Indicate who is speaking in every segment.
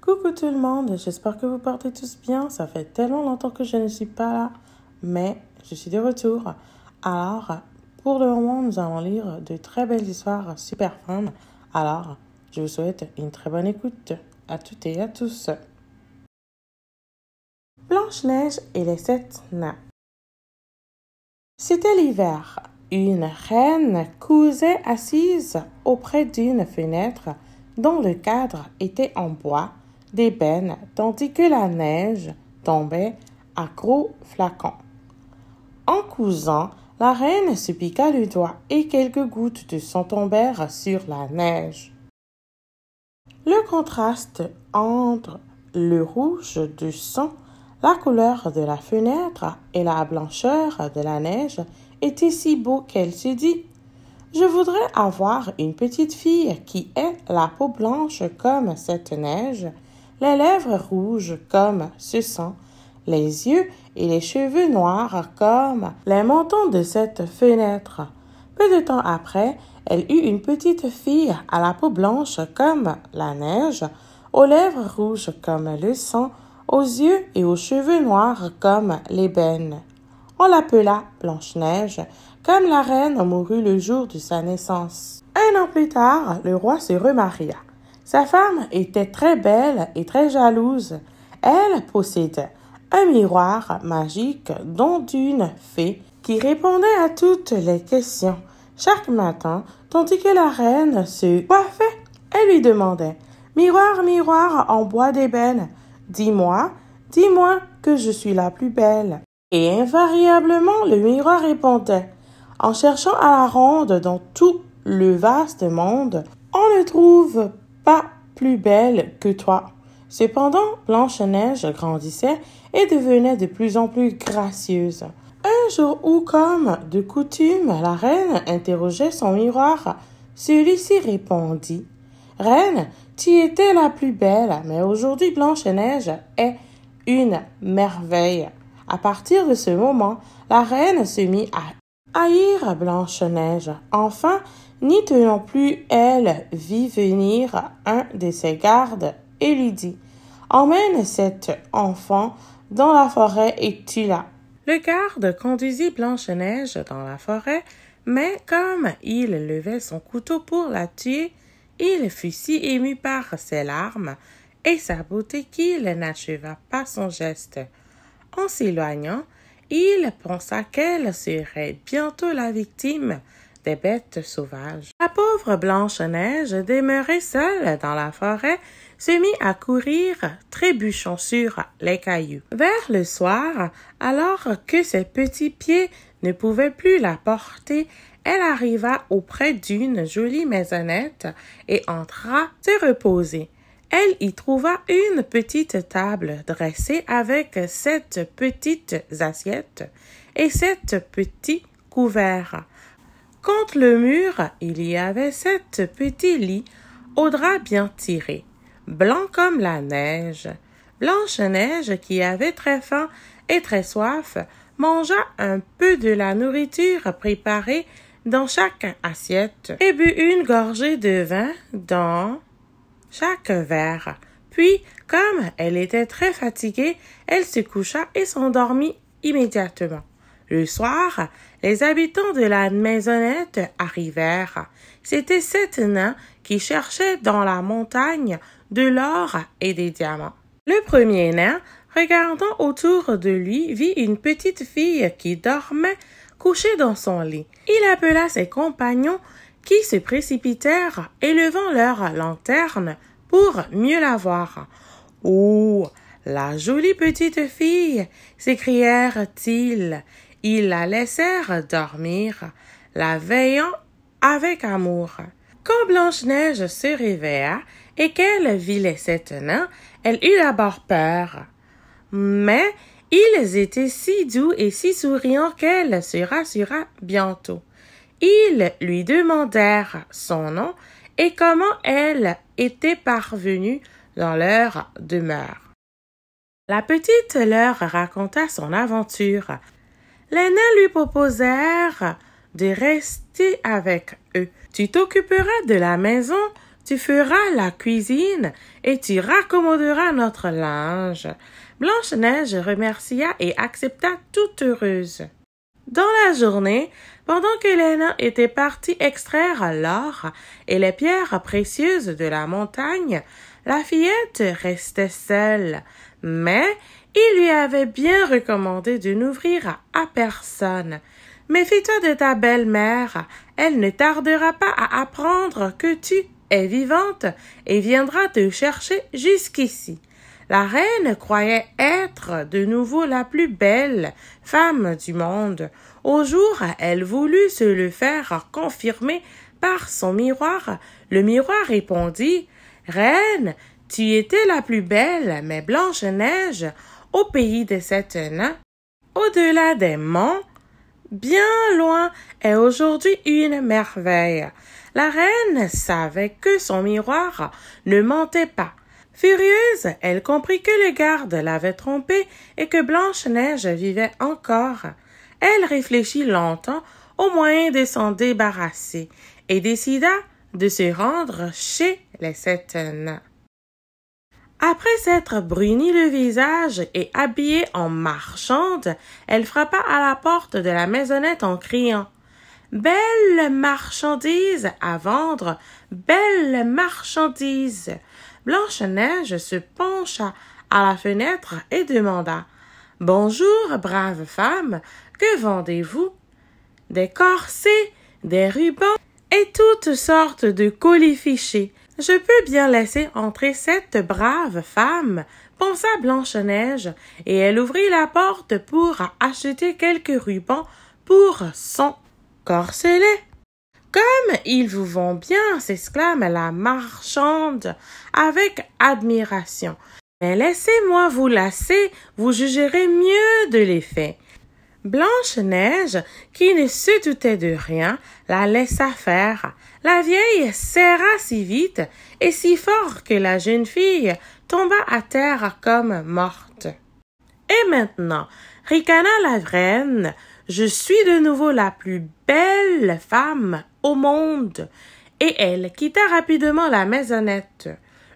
Speaker 1: Coucou tout le monde, j'espère que vous portez tous bien. Ça fait tellement longtemps que je ne suis pas là, mais je suis de retour. Alors, pour le moment, nous allons lire de très belles histoires super fun. Alors, je vous souhaite une très bonne écoute à toutes et à tous. Blanche-Neige et les 7 nains. C'était l'hiver. Une reine cousait assise auprès d'une fenêtre dont le cadre était en bois d'ébène, tandis que la neige tombait à gros flacons. En cousant, la reine se piqua le doigt et quelques gouttes de sang tombèrent sur la neige. Le contraste entre le rouge du sang, la couleur de la fenêtre et la blancheur de la neige était si beau qu'elle se dit « Je voudrais avoir une petite fille qui ait la peau blanche comme cette neige, les lèvres rouges comme ce sang, les yeux et les cheveux noirs comme les montants de cette fenêtre. » Peu de temps après, elle eut une petite fille à la peau blanche comme la neige, aux lèvres rouges comme le sang, aux yeux et aux cheveux noirs comme l'ébène. On l'appela Blanche-Neige, comme la reine mourut le jour de sa naissance. 1 an plus tard, le roi se remaria. Sa femme était très belle et très jalouse. Elle possédait un miroir magique don d'une fée qui répondait à toutes les questions. Chaque matin, tandis que la reine se coiffait, elle lui demandait « Miroir, miroir en bois d'ébène, dis-moi que je suis la plus belle. » Et invariablement, le miroir répondait « En cherchant à la ronde dans tout le vaste monde, on ne trouve pas plus belle que toi. » Cependant, Blanche-Neige grandissait et devenait de plus en plus gracieuse. Un jour où, comme de coutume, la reine interrogeait son miroir, celui-ci répondit « Reine, tu étais la plus belle, mais aujourd'hui Blanche-Neige est une merveille. » À partir de ce moment, la reine se mit à haïr Blanche-Neige. Enfin, n'y tenant plus, elle vit venir un de ses gardes et lui dit « Emmène cet enfant dans la forêt et tue-la. » Le garde conduisit Blanche-Neige dans la forêt, mais comme il levait son couteau pour la tuer, il fut si ému par ses larmes et sa beauté qu'il n'acheva pas son geste. En s'éloignant, il pensa qu'elle serait bientôt la victime des bêtes sauvages. La pauvre Blanche-Neige, demeurée seule dans la forêt, se mit à courir, trébuchant sur les cailloux. Vers le soir, alors que ses petits pieds ne pouvaient plus la porter, elle arriva auprès d'une jolie maisonnette et entra se reposer. Elle y trouva une petite table dressée avec 7 petites assiettes et 7 petits couverts. Contre le mur, il y avait 7 petits lits aux draps bien tirés, blancs comme la neige. Blanche-Neige, qui avait très faim et très soif, mangea un peu de la nourriture préparée dans chaque assiette et but une gorgée de vin dans chaque verre. Puis, comme elle était très fatiguée, elle se coucha et s'endormit immédiatement. Le soir, les habitants de la maisonnette arrivèrent. C'étaient 7 nains qui cherchaient dans la montagne de l'or et des diamants. Le premier nain, regardant autour de lui, vit une petite fille qui dormait couchée dans son lit. Il appela ses compagnons qui se précipitèrent, élevant leur lanterne pour mieux la voir. « Oh, la jolie petite fille !» s'écrièrent-ils. Ils la laissèrent dormir, la veillant avec amour. Quand Blanche-Neige se réveilla et qu'elle vit les 7 nains, elle eut d'abord peur. Mais ils étaient si doux et si souriants qu'elle se rassura bientôt. Ils lui demandèrent son nom et comment elle était parvenue dans leur demeure. La petite leur raconta son aventure. Les nains lui proposèrent de rester avec eux. « Tu t'occuperas de la maison, tu feras la cuisine et tu raccommoderas notre linge. Blanche-Neige remercia et accepta toute heureuse. Dans la journée, pendant que les nains étaient partis extraire l'or et les pierres précieuses de la montagne, la fillette restait seule, mais il lui avait bien recommandé de n'ouvrir à personne. « Méfie-toi de ta belle-mère, elle ne tardera pas à apprendre que tu es vivante et viendra te chercher jusqu'ici. » La reine croyait être de nouveau la plus belle femme du monde. Au jour, elle voulut se le faire confirmer par son miroir. Le miroir répondit « Reine, tu étais la plus belle, mais Blanche-Neige, au pays des 7 nains, au-delà des monts, bien loin, est aujourd'hui une merveille. » La reine savait que son miroir ne mentait pas. Furieuse, elle comprit que le garde l'avait trompée et que Blanche-Neige vivait encore. Elle réfléchit longtemps au moyen de s'en débarrasser et décida de se rendre chez les 7 nains. Après s'être bruni le visage et habillée en marchande, elle frappa à la porte de la maisonnette en criant « Belle marchandise à vendre, belle marchandise !» Blanche-Neige se pencha à la fenêtre et demanda « Bonjour, brave femme, que vendez-vous » ? « Des corsets, des rubans et toutes sortes de colifichets. Je peux bien laisser entrer cette brave femme, » pensa Blanche-Neige, et elle ouvrit la porte pour acheter quelques rubans pour son corselet. « Comme ils vous vont bien, » s'exclama la marchande avec admiration. « Mais laissez-moi vous lasser, vous jugerez mieux de l'effet. » Blanche-Neige, qui ne se doutait de rien, la laissa faire. La vieille serra si vite et si fort que la jeune fille tomba à terre comme morte. « Et maintenant, ricana la reine, je suis de nouveau la plus belle femme au monde. » Et elle quitta rapidement la maisonnette.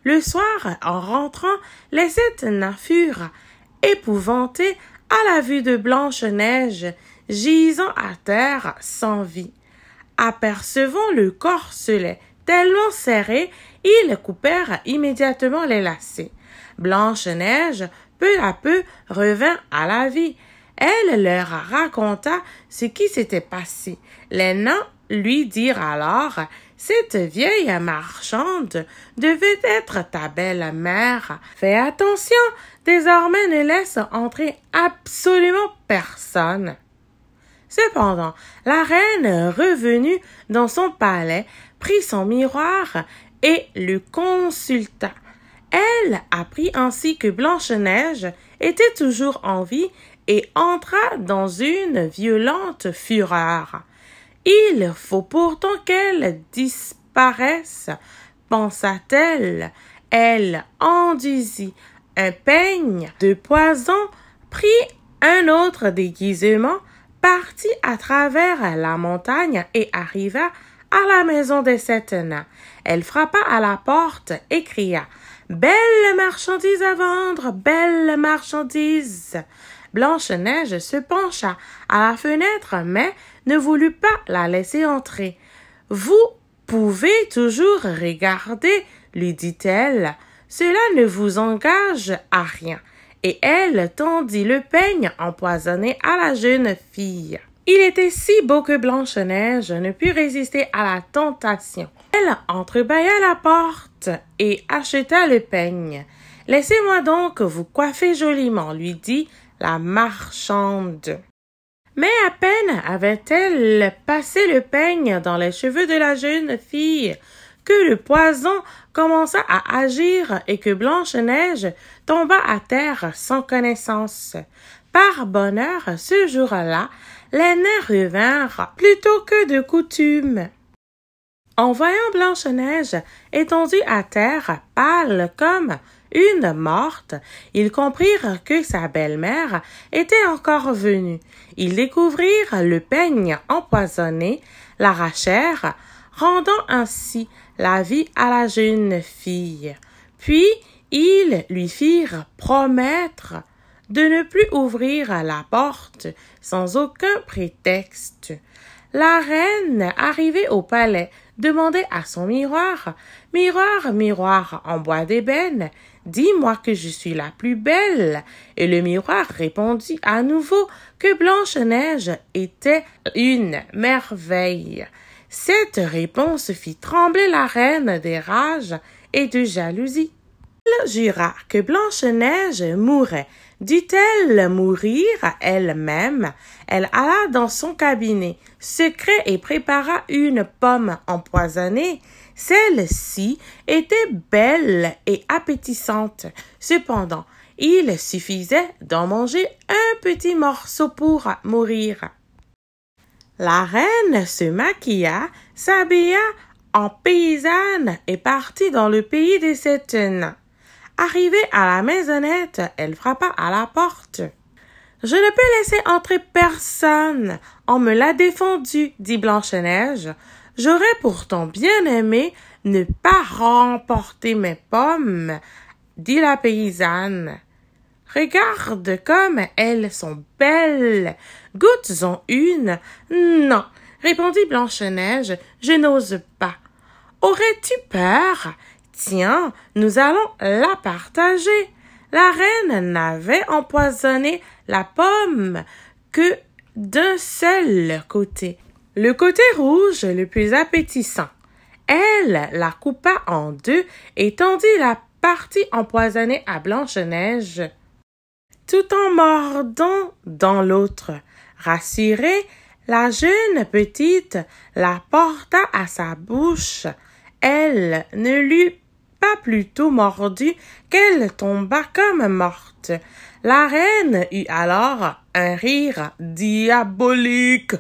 Speaker 1: Le soir, en rentrant, les 7 nains furent épouvantés à la vue de Blanche-Neige gisant à terre sans vie. Apercevant le corselet tellement serré, ils coupèrent immédiatement les lacets. Blanche-Neige, peu à peu, revint à la vie. Elle leur raconta ce qui s'était passé. Les nains lui dirent alors « Cette vieille marchande devait être ta belle-mère. Fais attention, désormais ne laisse entrer absolument personne. » Cependant, la reine, revenue dans son palais, prit son miroir et le consulta. Elle apprit ainsi que Blanche-Neige était toujours en vie et entra dans une violente fureur. « Il faut pourtant qu'elle disparaisse, » pensa-t-elle. Elle enduisit un peigne de poison, prit un autre déguisement, partit à travers la montagne et arriva à la maison des 7 nains. Elle frappa à la porte et cria « Belle marchandise à vendre, belle marchandise !» Blanche-Neige se pencha à la fenêtre, mais ne voulut pas la laisser entrer. « Vous pouvez toujours regarder, » lui dit-elle. « Cela ne vous engage à rien. » Et elle tendit le peigne empoisonné à la jeune fille. Il était si beau que Blanche-Neige ne put résister à la tentation. Elle entrebâilla la porte et acheta le peigne. « Laissez-moi donc vous coiffer joliment, » lui dit la marchande. Mais à peine avait-elle passé le peigne dans les cheveux de la jeune fille que le poison commença à agir et que Blanche-Neige tomba à terre sans connaissance. Par bonheur, ce jour-là, les nains revinrent plus tôt que de coutume. En voyant Blanche-Neige étendue à terre, pâle comme une morte, ils comprirent que sa belle-mère était encore venue. Ils découvrirent le peigne empoisonné, l'arrachèrent, rendant ainsi la vie à la jeune fille. Puis, ils lui firent promettre de ne plus ouvrir la porte sans aucun prétexte. La reine, arrivée au palais, demandait à son miroir, « Miroir, miroir en bois d'ébène, dis-moi que je suis la plus belle. » Et le miroir répondit à nouveau que Blanche-Neige était une merveille. Cette réponse fit trembler la reine de rage et de jalousie. Elle jura que Blanche-Neige mourrait. Dut-elle mourir elle-même? Elle alla dans son cabinet secret et prépara une pomme empoisonnée. Celle-ci était belle et appétissante. Cependant, il suffisait d'en manger un petit morceau pour mourir. La reine se maquilla, s'habilla en paysanne et partit dans le pays des sept nains. Arrivée à la maisonnette, elle frappa à la porte. « Je ne peux laisser entrer personne. On me l'a défendu, dit Blanche-Neige. J'aurais pourtant bien aimé ne pas remporter mes pommes, dit la paysanne. Regarde comme elles sont belles. Goûte-en une. Non, répondit Blanche-Neige, je n'ose pas. Aurais-tu peur? Tiens, nous allons la partager. La reine n'avait empoisonné la pomme que d'un seul côté, le côté rouge le plus appétissant. Elle la coupa en deux et tendit la partie empoisonnée à Blanche-Neige, tout en mordant dans l'autre. Rassurée, la jeune petite la porta à sa bouche. Elle ne l'eut pas plutôt mordue qu'elle tomba comme morte. La reine eut alors un rire diabolique.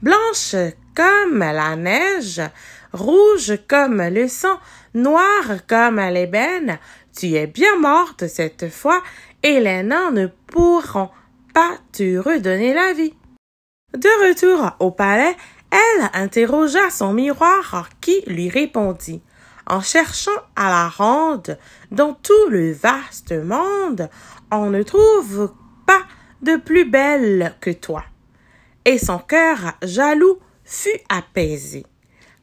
Speaker 1: Blanche comme la neige, rouge comme le sang, noire comme l'ébène, tu es bien morte cette fois et les nains ne pourront pas te redonner la vie. De retour au palais, elle interrogea son miroir qui lui répondit. En cherchant à la ronde, dans tout le vaste monde, on ne trouve pas de plus belle que toi. Et son cœur jaloux fut apaisé.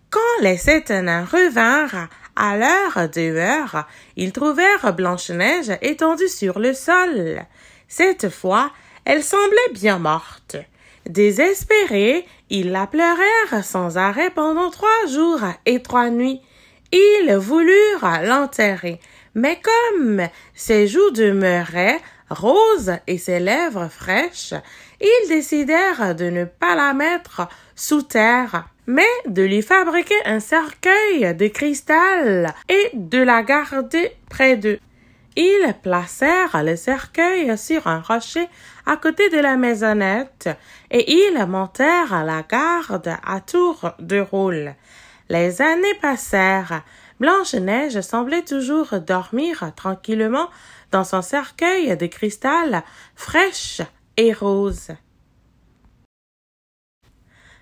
Speaker 1: Quand les sept nains revinrent à leur demeure, ils trouvèrent Blanche-Neige étendue sur le sol. Cette fois, elle semblait bien morte. Désespérés, ils la pleurèrent sans arrêt pendant 3 jours et 3 nuits. Ils voulurent l'enterrer, mais comme ses joues demeuraient roses et ses lèvres fraîches, ils décidèrent de ne pas la mettre sous terre, mais de lui fabriquer un cercueil de cristal et de la garder près d'eux. Ils placèrent le cercueil sur un rocher à côté de la maisonnette et ils montèrent la garde à tour de rôle. Les années passèrent. Blanche-Neige semblait toujours dormir tranquillement dans son cercueil de cristal fraîche et rose.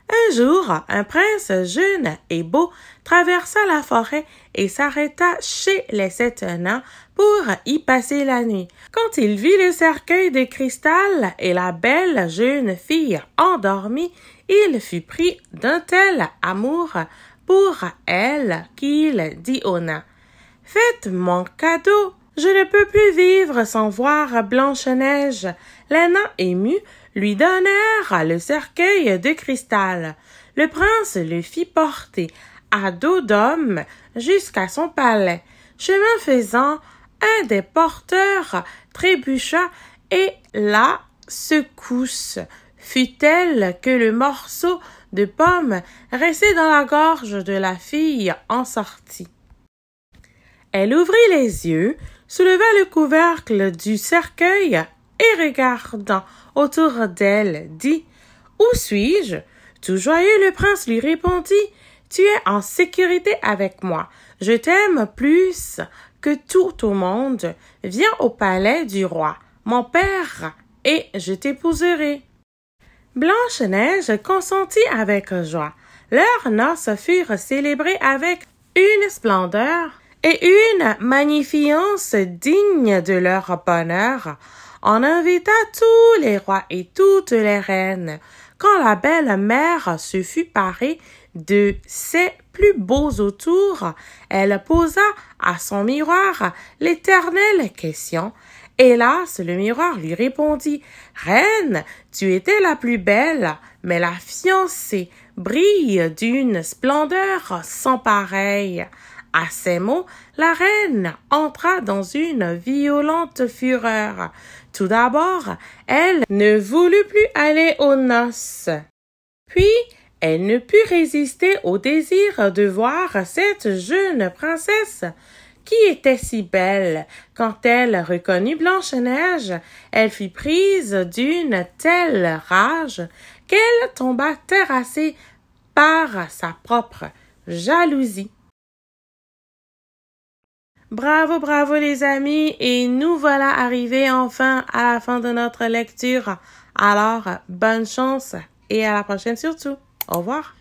Speaker 1: Un jour, un prince jeune et beau traversa la forêt et s'arrêta chez les 7 nains pour y passer la nuit. Quand il vit le cercueil de cristal et la belle jeune fille endormie, il fut pris d'un tel amour pour elle qu'il dit aux nains « Faites mon cadeau, je ne peux plus vivre sans voir Blanche-Neige. » Les nains émus lui donnèrent le cercueil de cristal. Le prince le fit porter à dos d'homme jusqu'à son palais. Chemin faisant, un des porteurs trébucha et la secousse fut telle que le morceau de pomme resté dans la gorge de la fille en sortit. Elle ouvrit les yeux, souleva le couvercle du cercueil et regardant autour d'elle, dit « Où suis-je » Tout joyeux, le prince lui répondit « Tu es en sécurité avec moi. Je t'aime plus que tout au monde. Viens au palais du roi, mon père, et je t'épouserai. » Blanche-Neige consentit avec joie. Leurs noces furent célébrées avec une splendeur et une magnificence dignes de leur bonheur. On invita tous les rois et toutes les reines. Quand la belle-mère se fut parée de ses plus beaux autours, elle posa à son miroir l'éternelle question. Hélas, le miroir lui répondit: « Reine, tu étais la plus belle, mais la fiancée brille d'une splendeur sans pareille. » À ces mots, la reine entra dans une violente fureur. Tout d'abord, elle ne voulut plus aller aux noces. Puis, elle ne put résister au désir de voir cette jeune princesse qui était si belle. Quand elle reconnut Blanche-Neige, elle fut prise d'une telle rage qu'elle tomba terrassée par sa propre jalousie. Bravo, bravo les amis, et nous voilà arrivés enfin à la fin de notre lecture. Alors, bonne chance et à la prochaine surtout. Au revoir.